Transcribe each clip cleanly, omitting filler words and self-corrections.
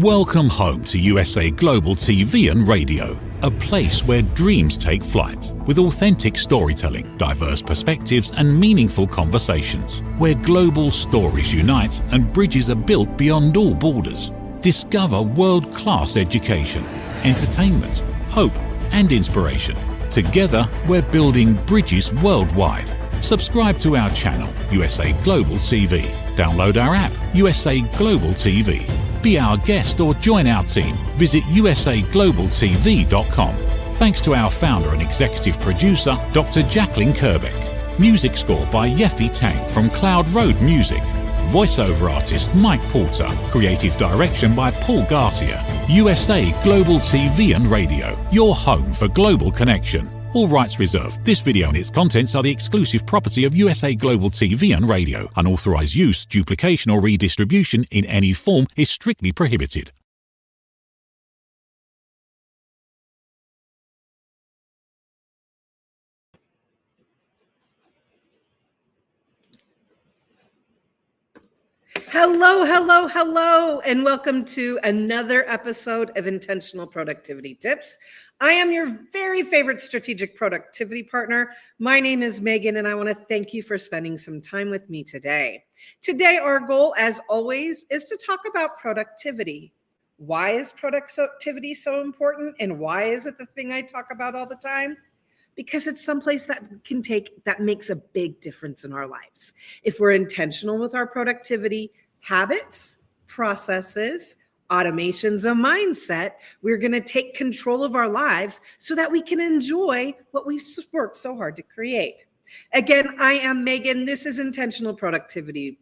Welcome home to USA Global TV and Radio, a place where dreams take flight, with authentic storytelling, diverse perspectives and meaningful conversations, where global stories unite and bridges are built beyond all borders. Discover world-class education, entertainment, hope and inspiration. Together, we're building bridges worldwide. Subscribe to our channel, USA Global TV. Download our app, USA Global TV. Be our guest or join our team. Visit usaglobaltv.com. Thanks to our founder and executive producer, Dr. Jacalyn Kerbeck. Music score by Yeffy Tang from Cloud Road Music. Voiceover artist Mike Porter. Creative direction by Paul Garcia. USA Global TV and Radio. Your home for global connection. All rights reserved. This video and its contents are the exclusive property of USA Global TV and Radio. Unauthorized use, duplication or redistribution in any form is strictly prohibited. Hello, and welcome to another episode of Intentional Productivity Tips. I am your very favorite strategic productivity partner. My name is Megan, and I want to thank you for spending some time with me today. Today, our goal, as always, is to talk about productivity. Why is productivity so important, and why is it the thing I talk about all the time? Because it's someplace that makes a big difference in our lives. If we're intentional with our productivity habits, processes, automations, and mindset, we're going to take control of our lives so that we can enjoy what we've worked so hard to create. Again, I am Megan. This is Intentional Productivity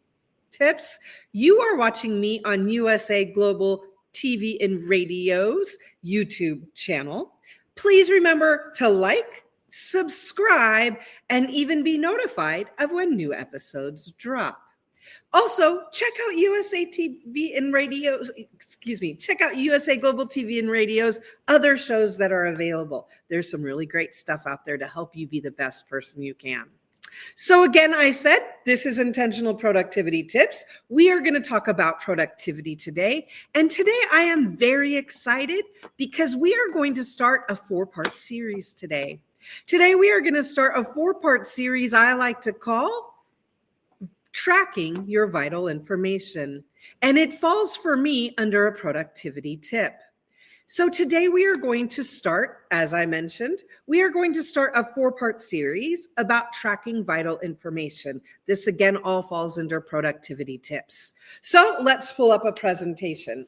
Tips. You are watching me on USA Global TV and Radio's YouTube channel. Please remember to like, subscribe, and even be notified of when new episodes drop. Also, check out USA Global TV and Radio's other shows that are available. There's some really great stuff out there to help you be the best person you can. So again, I said, this is Intentional Productivity Tips. We are going to talk about productivity today. And today I am very excited because we are going to start a 4-part series today. Today we are going to start a 4-part series I like to call Tracking Your Vital Information. And it falls for me under a productivity tip. So today we are going to start, as I mentioned, we are going to start a 4-part series about tracking vital information. This again all falls under productivity tips. So let's pull up a presentation.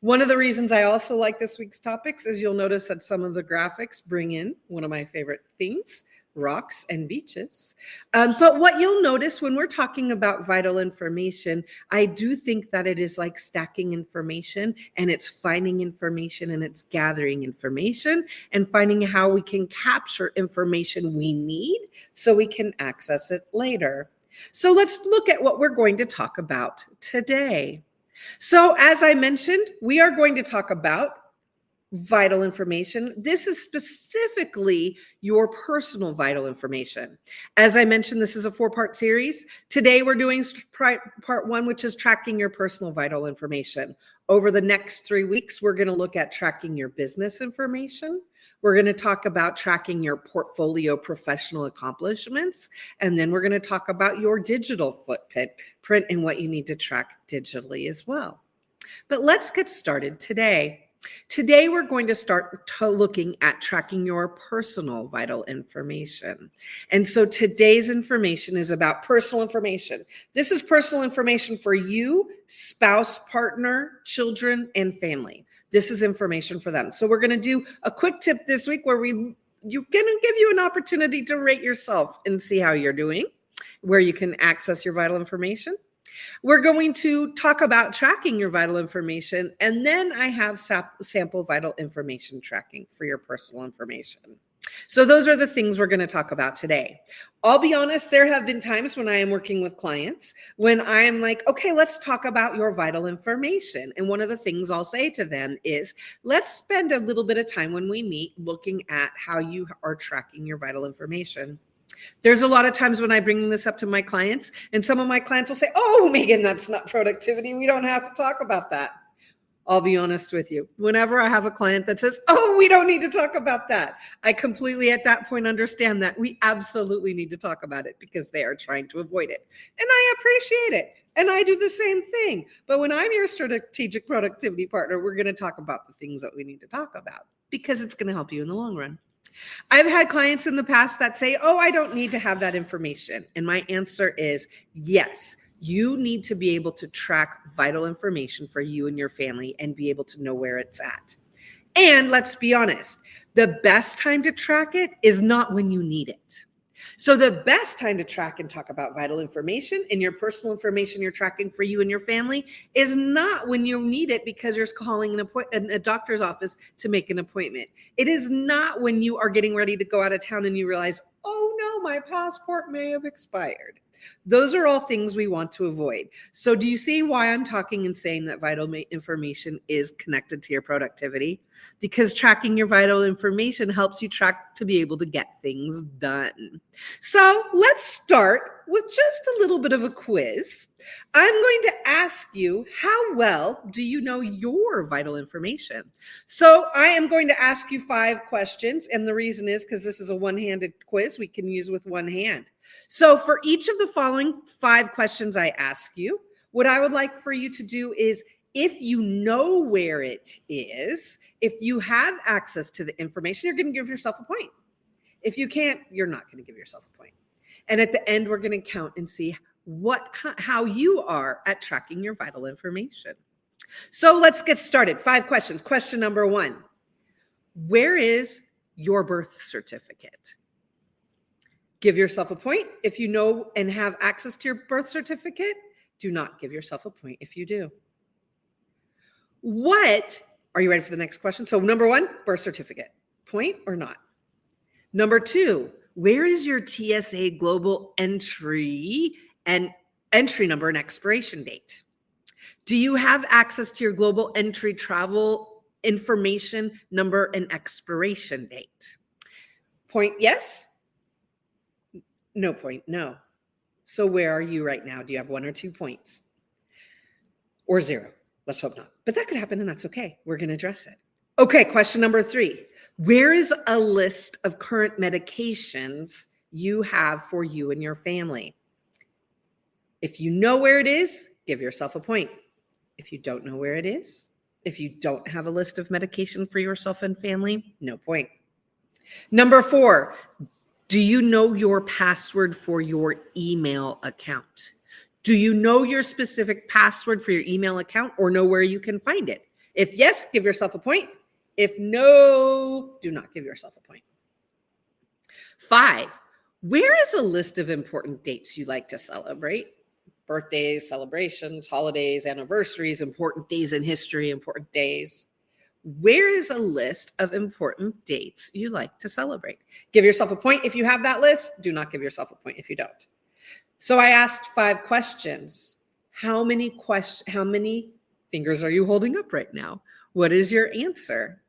One of the reasons I also like this week's topics is you'll notice that some of the graphics bring in one of my favorite themes, rocks and beaches. But what you'll notice when we're talking about vital information, I do think that it is like stacking information, and it's finding information, and it's gathering information and finding how we can capture information we need so we can access it later. So let's look at what we're going to talk about today. So as I mentioned, we are going to talk about vital information. This is specifically your personal vital information. As I mentioned, this is a 4-part series. Today we're doing part 1, which is tracking your personal vital information. Over the next 3 weeks, we're going to look at tracking your business information. We're going to talk about tracking your portfolio professional accomplishments. And then we're going to talk about your digital footprint and what you need to track digitally as well. But let's get started today. Today, we're going to start looking at tracking your personal vital information. And so today's information is about personal information. This is personal information for you, spouse, partner, children, and family. This is information for them. So we're going to do a quick tip this week where you're going to give you an opportunity to rate yourself and see how you're doing, where you can access your vital information. We're going to talk about tracking your vital information, and then I have sample vital information tracking for your personal information. So those are the things we're going to talk about today. I'll be honest, there have been times when I am working with clients when I am like, okay, let's talk about your vital information. And one of the things I'll say to them is, let's spend a little bit of time when we meet looking at how you are tracking your vital information. There's a lot of times when I bring this up to my clients, and some of my clients will say, oh, Megan, that's not productivity. We don't have to talk about that. I'll be honest with you. Whenever I have a client that says, oh, we don't need to talk about that, I completely at that point understand that we absolutely need to talk about it because they are trying to avoid it. And I appreciate it. And I do the same thing. But when I'm your strategic productivity partner, we're going to talk about the things that we need to talk about because it's going to help you in the long run. I've had clients in the past that say, oh, I don't need to have that information. And my answer is yes. You need to be able to track vital information for you and your family and be able to know where it's at. And let's be honest, the best time to track it is not when you need it. So the best time to track and talk about vital information and your personal information you're tracking for you and your family is not when you need it because you're calling a doctor's office to make an appointment. It is not when you are getting ready to go out of town and you realize, oh no, my passport may have expired. Those are all things we want to avoid. So do you see why I'm talking and saying that vital information is connected to your productivity? Because tracking your vital information helps you track to be able to get things done. So let's start with just a little bit of a quiz. I'm going to ask you, how well do you know your vital information? So I am going to ask you 5 questions. And the reason is because this is a one-handed quiz we can use with one hand. So for each of the following 5 questions I ask you, what I would like for you to do is, if you know where it is, if you have access to the information, you're going to give yourself a point. If you can't, you're not going to give yourself a point. And at the end, we're going to count and see how you are at tracking your vital information. So let's get started. 5 questions. Question number 1. Where is your birth certificate? Give yourself a point if you know and have access to your birth certificate. Do not give yourself a point if you do. Are you ready for the next question? So number 1, birth certificate. Point or not? Number 2, where is your TSA global entry number and expiration date? Do you have access to your global entry travel information number and expiration date? Point yes. No point, no. So where are you right now? Do you have 1 or 2 points? Or 0? Let's hope not. But that could happen and that's okay. We're going to address it. Okay, question number 3. Where is a list of current medications you have for you and your family? If you know where it is, give yourself a point. If you don't know where it is, if you don't have a list of medication for yourself and family, no point. Number 4, do you know your password for your email account? Do you know your specific password for your email account or know where you can find it? If yes, give yourself a point. If no, do not give yourself a point. 5, where is a list of important dates you like to celebrate? Birthdays, celebrations, holidays, anniversaries, important days in history, important days. Where is a list of important dates you like to celebrate? Give yourself a point if you have that list. Do not give yourself a point if you don't. So I asked 5 questions. How many fingers are you holding up right now? What is your answer?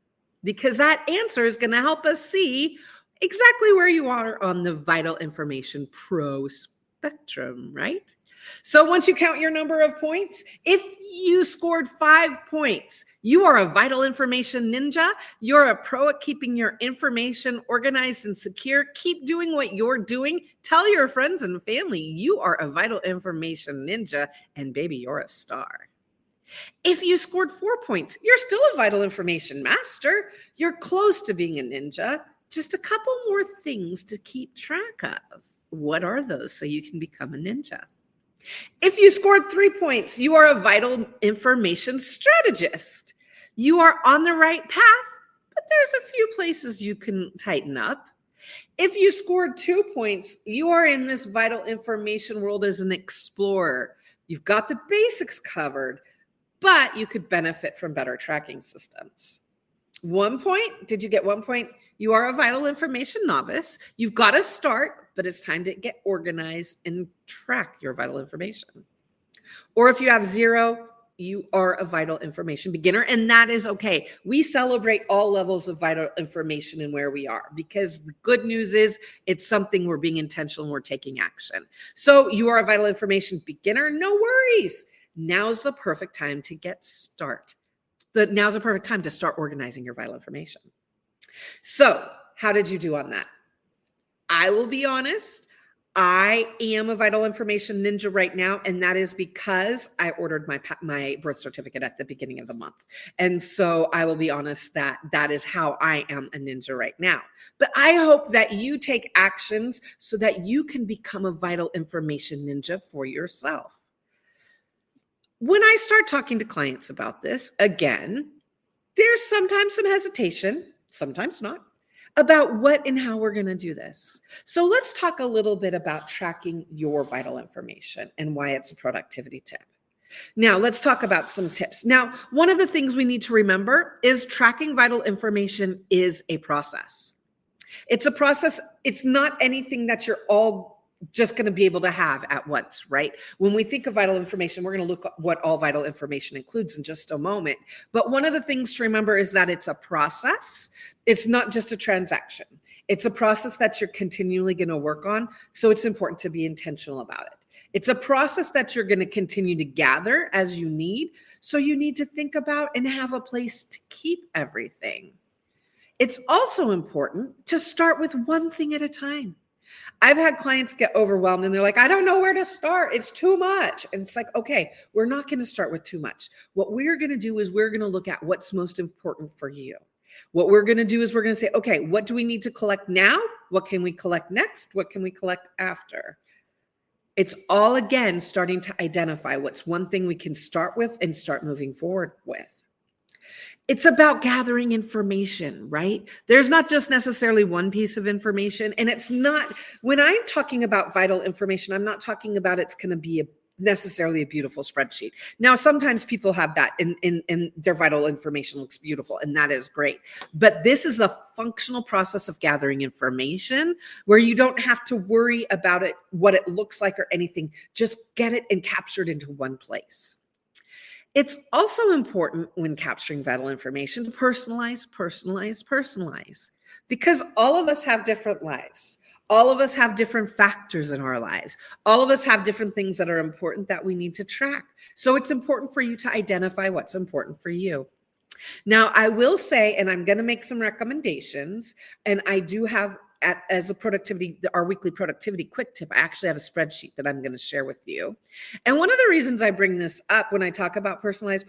Because that answer is going to help us see exactly where you are on the vital information pro spectrum, right? So once you count your number of points, if you scored 5 points, you are a vital information ninja. You're a pro at keeping your information organized and secure. Keep doing what you're doing. Tell your friends and family you are a vital information ninja, and baby, you're a star. If you scored 4 points, you're still a vital information master. You're close to being a ninja. Just a couple more things to keep track of. What are those so you can become a ninja? If you scored 3 points, you are a vital information strategist. You are on the right path, but there's a few places you can tighten up. If you scored 2 points, you are in this vital information world as an explorer. You've got the basics covered, but you could benefit from better tracking systems. 1 point, did you get 1 point? You are a vital information novice. You've got to start, but it's time to get organized and track your vital information. Or if you have 0, you are a vital information beginner, and that is okay. We celebrate all levels of vital information and where we are, because the good news is it's something we're being intentional and we're taking action. So you are a vital information beginner, no worries. Now's the perfect time to get started. now's the perfect time to start organizing your vital information. So how did you do on that? I will be honest, I am a vital information ninja right now, and that is because I ordered my birth certificate at the beginning of the month. And so I will be honest that is how I am a ninja right now. But I hope that you take actions so that you can become a vital information ninja for yourself. When I start talking to clients about this, again, there's sometimes some hesitation, sometimes not, about what and how we're going to do this. So let's talk a little bit about tracking your vital information and why it's a productivity tip. Now, let's talk about some tips. Now, one of the things we need to remember is tracking vital information is a process. It's a process. It's not anything that you're all just going to be able to have at once, right? When we think of vital information, we're going to look at what all vital information includes in just a moment. But one of the things to remember is that it's a process. It's not just a transaction. It's a process that you're continually going to work on. So it's important to be intentional about it. It's a process that you're going to continue to gather as you need. So you need to think about and have a place to keep everything. It's also important to start with one thing at a time. I've had clients get overwhelmed and they're like, I don't know where to start. It's too much. And it's like, okay, we're not going to start with too much. What we're going to do is we're going to look at what's most important for you. What we're going to do is we're going to say, okay, what do we need to collect now? What can we collect next? What can we collect after? It's all, again, starting to identify what's one thing we can start with and start moving forward with. It's about gathering information, right? There's not just necessarily one piece of information. And it's not, when I'm talking about vital information, I'm not talking about it's going to be necessarily a beautiful spreadsheet. Now, sometimes people have that and their vital information looks beautiful, and that is great. But this is a functional process of gathering information where you don't have to worry about it, what it looks like or anything. Just get it and capture it into one place. It's also important when capturing vital information to personalize, because all of us have different lives. All of us have different factors in our lives. All of us have different things that are important that we need to track. So it's important for you to identify what's important for you. Now, I will say, and I'm going to make some recommendations, and I do have as a productivity, our weekly productivity quick tip, I actually have a spreadsheet that I'm going to share with you. And one of the reasons I bring this up when I talk about personalize,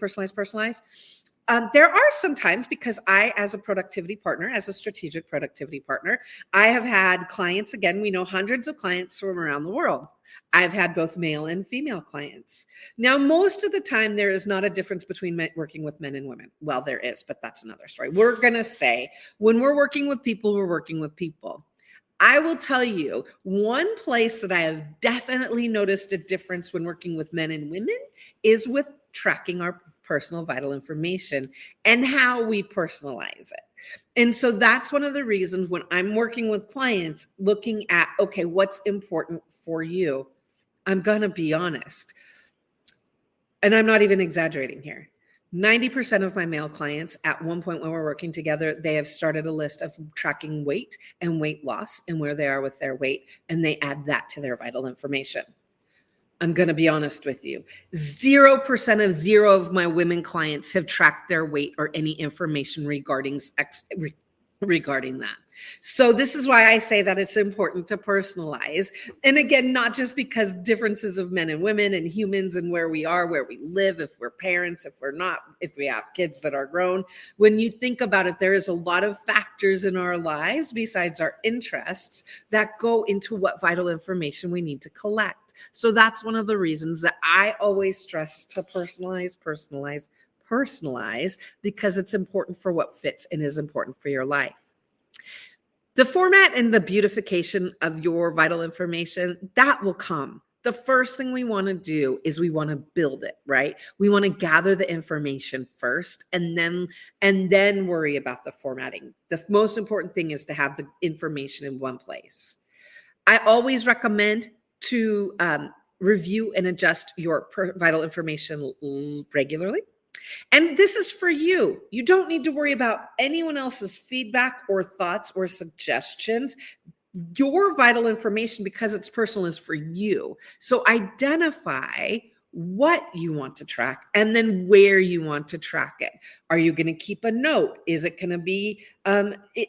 there are some times, because I, as a productivity partner, as a strategic productivity partner, I have had clients, again, we know hundreds of clients from around the world. I've had both male and female clients. Now, most of the time, there is not a difference between working with men and women. Well, there is, but that's another story. We're going to say when we're working with people, we're working with people. I will tell you, one place that I have definitely noticed a difference when working with men and women is with tracking our personal vital information and how we personalize it. And so that's one of the reasons when I'm working with clients, looking at, okay, what's important for you? I'm going to be honest, and I'm not even exaggerating here. 90% of my male clients, at one point when we're working together, they have started a list of tracking weight and weight loss and where they are with their weight, and they add that to their vital information. I'm going to be honest with you. 0% of my women clients have tracked their weight or any information regarding that. So this is why I say that it's important to personalize. And again, not just because differences of men and women and humans and where we are, where we live, if we're parents, if we're not, if we have kids that are grown. When you think about it, there is a lot of factors in our lives besides our interests that go into what vital information we need to collect. So that's one of the reasons that I always stress to personalize, because it's important for what fits and is important for your life. The format and the beautification of your vital information, that will come. The first thing we want to do is we want to build it, right? We want to gather the information first and then worry about the formatting. The most important thing is to have the information in one place. I always recommend to review and adjust your vital information regularly. And this is for you. You don't need to worry about anyone else's feedback or thoughts or suggestions. Your vital information, because it's personal, is for you. So identify what you want to track, and then where you want to track it. Are you going to keep a note? Is it going to be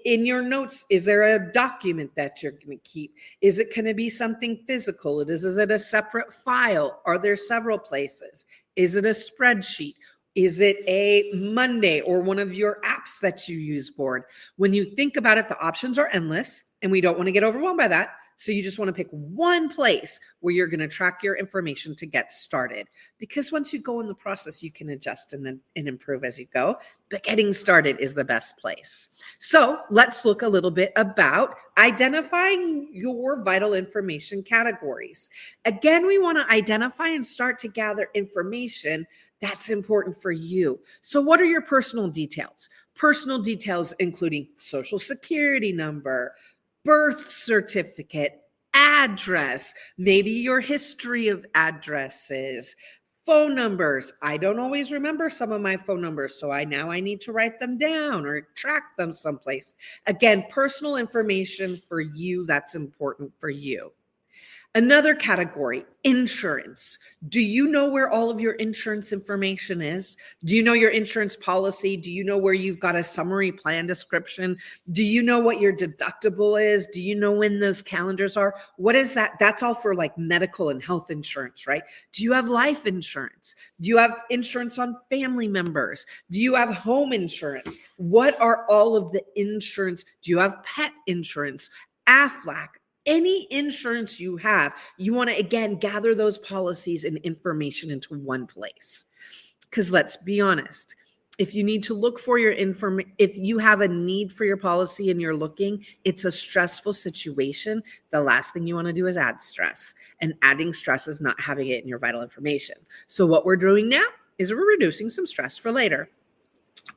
in your notes? Is there a document that you're going to keep? Is it going to be something physical? Is it a separate file? Are there several places? Is it a spreadsheet? Is it a Monday or one of your apps that you use board? When you think about it, the options are endless, and we don't want to get overwhelmed by that. So you just want to pick one place where you're going to track your information to get started. Because once you go in the process, you can adjust and improve as you go. But getting started is the best place. So let's look a little bit about identifying your vital information categories. Again, we want to identify and start to gather information that's important for you. So what are your personal details? Personal details including social security number, birth certificate, address, maybe your history of addresses, phone numbers. I don't always remember some of my phone numbers, so I need to write them down or track them someplace. Again, personal information for you that's important for you. Another category, insurance. Do you know where all of your insurance information is? Do you know your insurance policy? Do you know where you've got a summary plan description? Do you know what your deductible is? Do you know when those calendars are? What is that? That's all for like medical and health insurance, right? Do you have life insurance? Do you have insurance on family members? Do you have home insurance? What are all of the insurance? Do you have pet insurance, AFLAC? Any insurance you have, you want to, again, gather those policies and information into one place. Because let's be honest, if you need to look for your if you have a need for your policy and you're looking, it's a stressful situation. The last thing you want to do is add stress. And adding stress is not having it in your vital information. So what we're doing now is we're reducing some stress for later.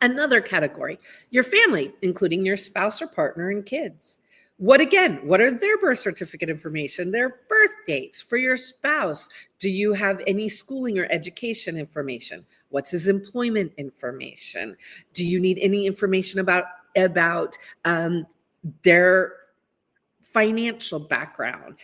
Another category, your family, including your spouse or partner and kids. What are their birth certificate information, their birth dates for your spouse? Do you have any schooling or education information? What's his employment information? Do you need any information about their financial background,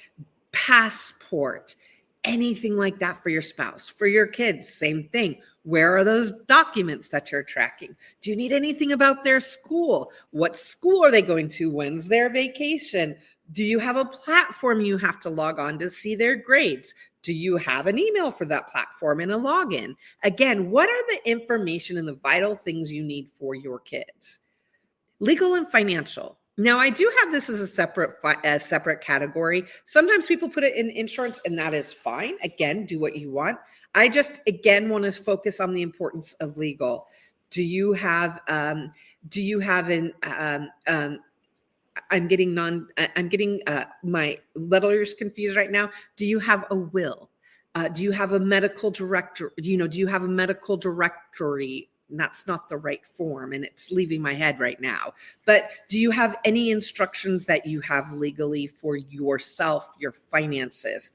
passport, anything like that for your spouse? For your kids, same thing. Where are those documents that you're tracking? Do you need anything about their school? What school are they going to? When's their vacation? Do you have a platform you have to log on to see their grades? Do you have an email for that platform and a login? Again, what are the information and the vital things you need for your kids? Legal and financial. Now, I do have this as a separate category. Sometimes people put it in insurance, and that is fine. Again, do what you want. I just, again, want to focus on the importance of legal. I'm getting my letters confused right now. Do you have a will? Do you have a medical director? Do you have a medical directory? And that's not the right form, and it's leaving my head right now. But do you have any instructions that you have legally for yourself, your finances?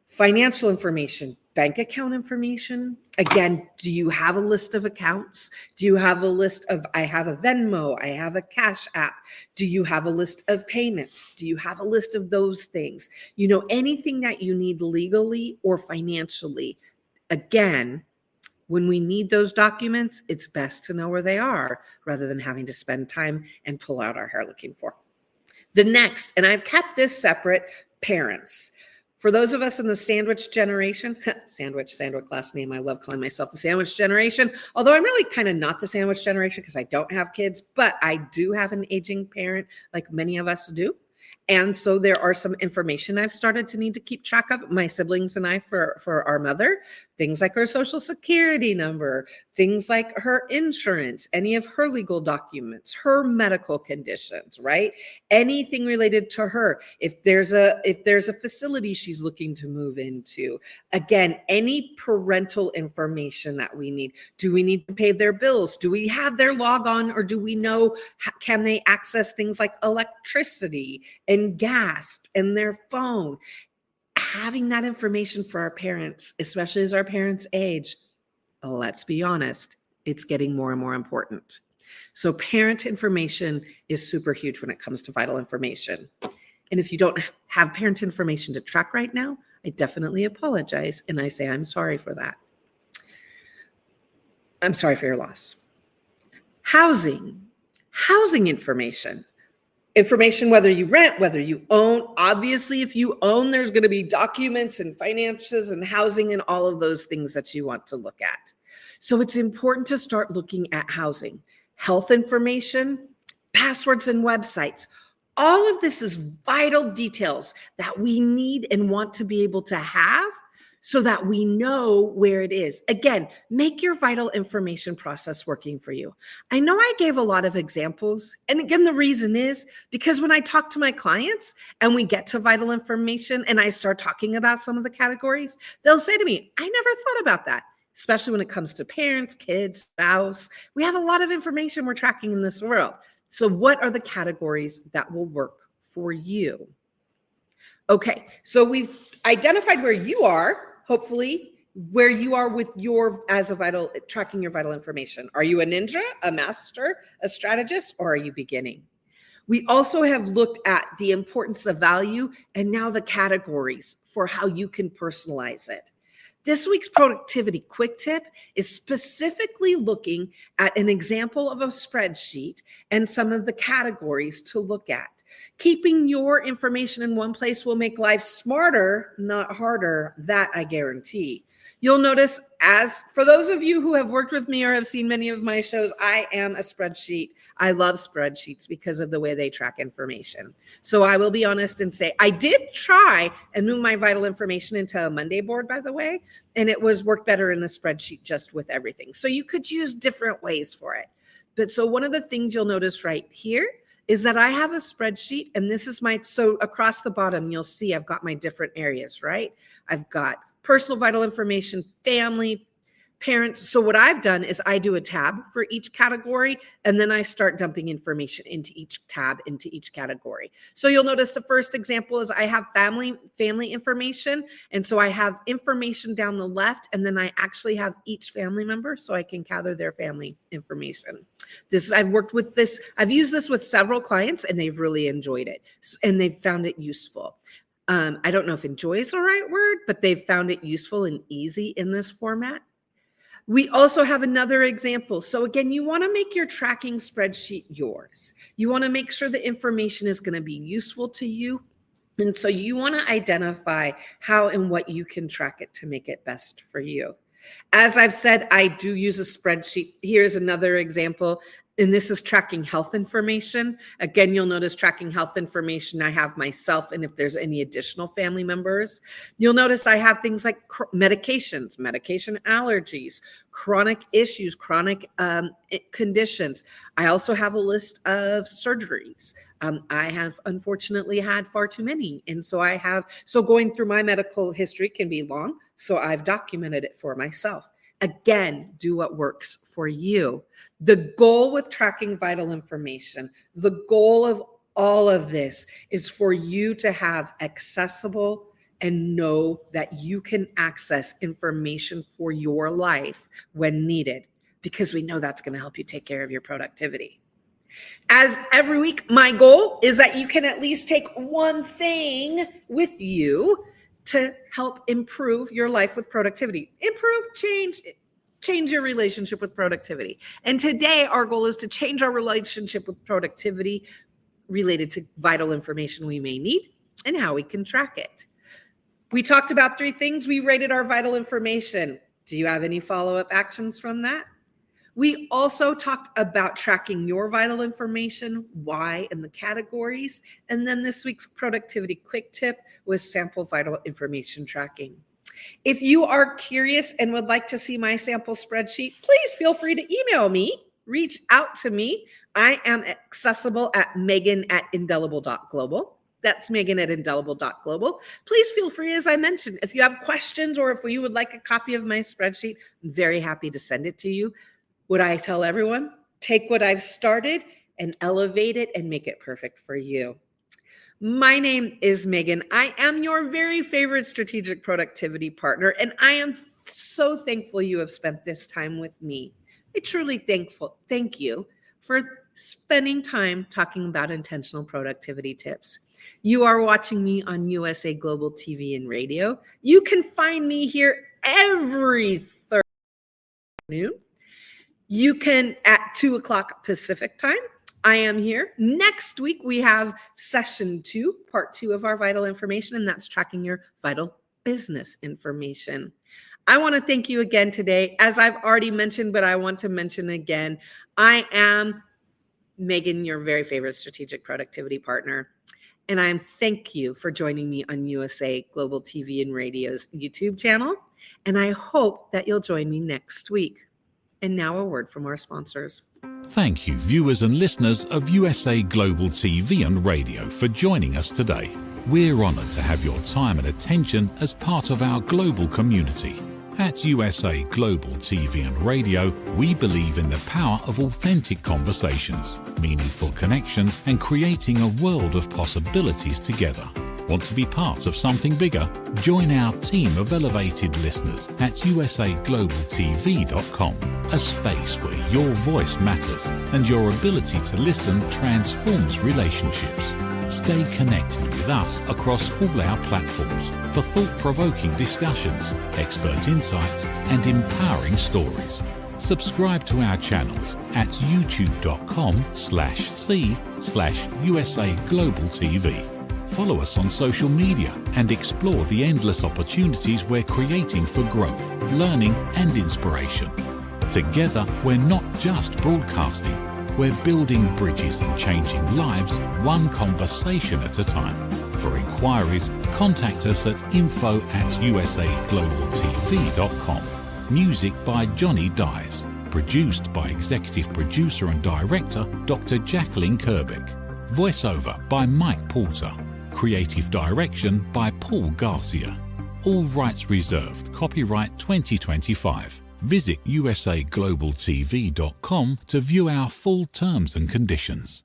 Financial information, bank account information. Again, do you have a list of accounts? Do you have a list of, I have a Venmo, I have a Cash App. Do you have a list of payments? Do you have a list of those things? Anything that you need legally or financially. Again, when we need those documents, it's best to know where they are rather than having to spend time and pull out our hair looking for. The next, and I've kept this separate, parents. For those of us in the sandwich generation, sandwich last name, I love calling myself the sandwich generation, although I'm really kind of not the sandwich generation because I don't have kids, but I do have an aging parent like many of us do. And so there are some information I've started to need to keep track of, my siblings and I, for our mother, things like her social security number, things like her insurance, any of her legal documents, her medical conditions, right? Anything related to her. If there's a facility she's looking to move into, again, any parental information that we need. Do we need to pay their bills? Do we have their log on, or do we know, can they access things like electricity and gas and their phone? Having that information for our parents, especially as our parents age, let's be honest, it's getting more and more important. So parent information is super huge when it comes to vital information. And if you don't have parent information to track right now, I definitely apologize. And I say, I'm sorry for that. I'm sorry for your loss. Housing information. Information, whether you rent, whether you own. Obviously, if you own, there's going to be documents and finances and housing and all of those things that you want to look at. So it's important to start looking at housing, health information, passwords and websites. All of this is vital details that we need and want to be able to have so that we know where it is. Again, make your vital information process working for you. I know I gave a lot of examples. And again, the reason is because when I talk to my clients and we get to vital information and I start talking about some of the categories, they'll say to me, I never thought about that, especially when it comes to parents, kids, spouse. We have a lot of information we're tracking in this world. So what are the categories that will work for you? Okay, so we've identified where you are, hopefully, where you are with tracking your vital information. Are you a ninja, a master, a strategist, or are you beginning? We also have looked at the importance of value and now the categories for how you can personalize it. This week's productivity quick tip is specifically looking at an example of a spreadsheet and some of the categories to look at. Keeping your information in one place will make life smarter, not harder. That I guarantee. You'll notice, as for those of you who have worked with me or have seen many of my shows, I am a spreadsheet. I love spreadsheets because of the way they track information. So I will be honest and say, I did try and move my vital information into a Monday board, by the way, and it worked better in the spreadsheet just with everything. So you could use different ways for it. But so one of the things you'll notice right here is that I have a spreadsheet, and this is so across the bottom, you'll see I've got my different areas, right? I've got personal vital information, family, parents. So what I've done is I do a tab for each category, and then I start dumping information into each tab, into each category. So you'll notice the first example is I have family information. And so I have information down the left, and then I actually have each family member so I can gather their family information. I've worked with this. I've used this with several clients, and they've really enjoyed it, and they've found it useful. I don't know if enjoy is the right word, but they've found it useful and easy in this format. We also have another example. So again, you want to make your tracking spreadsheet yours. You want to make sure the information is going to be useful to you. And so you want to identify how and what you can track it to make it best for you. As I've said, I do use a spreadsheet. Here's another example. And this is tracking health information. Again, you'll notice tracking health information. I have myself, and if there's any additional family members, you'll notice I have things like medications, medication allergies, chronic issues, chronic conditions. I also have a list of surgeries. I have unfortunately had far too many. And so going through my medical history can be long. So I've documented it for myself. Again, do what works for you. The goal with tracking vital information, the goal of all of this is for you to have accessible and know that you can access information for your life when needed, because we know that's going to help you take care of your productivity. As every week, my goal is that you can at least take one thing with you to help improve your life with productivity. Change your relationship with productivity. And today, our goal is to change our relationship with productivity related to vital information we may need and how we can track it. We talked about 3 things. We rated our vital information. Do you have any follow-up actions from that? We also talked about tracking your vital information, why, and the categories. And then this week's productivity quick tip was sample vital information tracking. If you are curious and would like to see my sample spreadsheet, please feel free to email me, reach out to me. I am accessible at megan@indelible.global. That's megan@indelible.global. Please feel free, as I mentioned, if you have questions or if you would like a copy of my spreadsheet, I'm very happy to send it to you. What I tell everyone, take what I've started and elevate it and make it perfect for you. My name is Megan. I am your very favorite strategic productivity partner, and I am so thankful you have spent this time with me. I truly thank you for spending time talking about intentional productivity tips. You are watching me on USA Global TV and Radio. You can find me here every Thursday afternoon. You can at 2 o'clock Pacific time. I am here. Next week, we have session 2, part 2 of our vital information, and that's tracking your vital business information. I want to thank you again today. As I've already mentioned, but I want to mention again, I am Megan, your very favorite strategic productivity partner. And I thank you for joining me on USA Global TV and Radio's YouTube channel. And I hope that you'll join me next week. And now a word from our sponsors. Thank you, viewers and listeners of USA Global TV and Radio, for joining us today. We're honoured to have your time and attention as part of our global community. At USA Global TV and Radio, we believe in the power of authentic conversations, meaningful connections, and creating a world of possibilities together. Want to be part of something bigger? Join our team of elevated listeners at usaglobaltv.com, a space where your voice matters and your ability to listen transforms relationships. Stay connected with us across all our platforms for thought-provoking discussions, expert insights, and empowering stories. Subscribe to our channels at youtube.com/c/USAGlobalTV. Follow us on social media and explore the endless opportunities we're creating for growth, learning, and inspiration. Together, we're not just broadcasting. We're building bridges and changing lives, one conversation at a time. For inquiries, contact us at info@usaglobaltv.com. Music by Johnny Dies. Produced by Executive Producer and Director Dr. Jacalyn Kerbeck. Voiceover by Mike Porter. Creative Direction by Paul Garcia. All rights reserved. Copyright 2025. Visit usaglobaltv.com to view our full terms and conditions.